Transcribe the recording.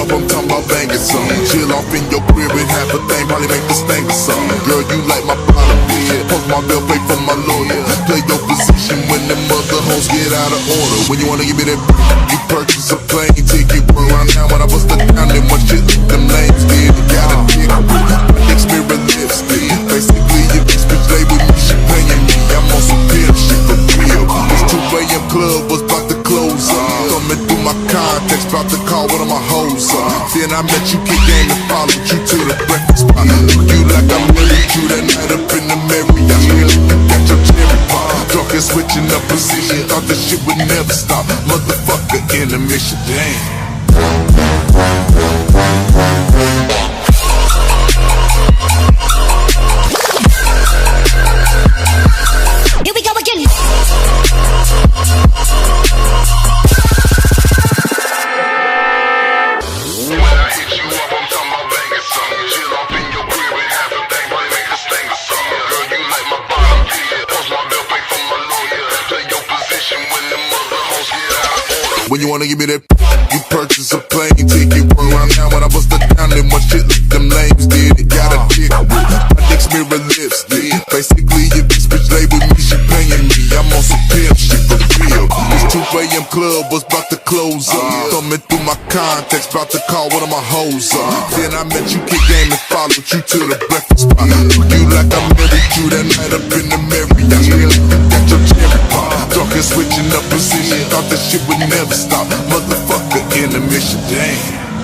up, I'm talking about banging something. Chill off in your crib and have a thing, probably make this thing or something. Girl, you like my bottom bed, post my bill, pay for my lawyer. Play your position when them mother hoes get out of order. When you wanna give me that, you purchase a plane ticket. Run around now when I bust it down, then one shit them lames did. Got a dick, next mirror lipstick. Basically, your bitch play with me, she paying me. I'm on some pimp shit for real. This 2 a.m. club was about to close up. Thumbing through my contacts, about to call one of my hoes up. Then I met you, kick game and followed you to the breakfast spot. Look you like I married you that night up in the Marriott. Got your cherry pop, drunk and switching up position. Thought this shit would never stop. Motherfucker, intermission, damn. Here we go again. When I hit you up, I'm talking about banging something. Chill off in your crib and have a thing, probably make this thing or something. Girl, you like my bottom bed, post my bill, pay for my lawyer. Play your position when them mother hoes get out of order. When you wanna give me that, you purchase a plane ticket. Run around now when I bust it down, then one shit like them lames did. It got a dick, my dick's mirror lipstick. Basically, your bitch lay with me, she paying me. I'm on some pimp shit for real. This 2 a.m. club was about to close up. Thumbing through my contacts, about to call one of my hoes up. Then I met you, kick game and followed you to the breakfast spot. Look you like I married you that night up in the Marriott. Got your cherry pop, drunk and switching up position. Thought that shit would never stop. Motherfucker, intermission, damn.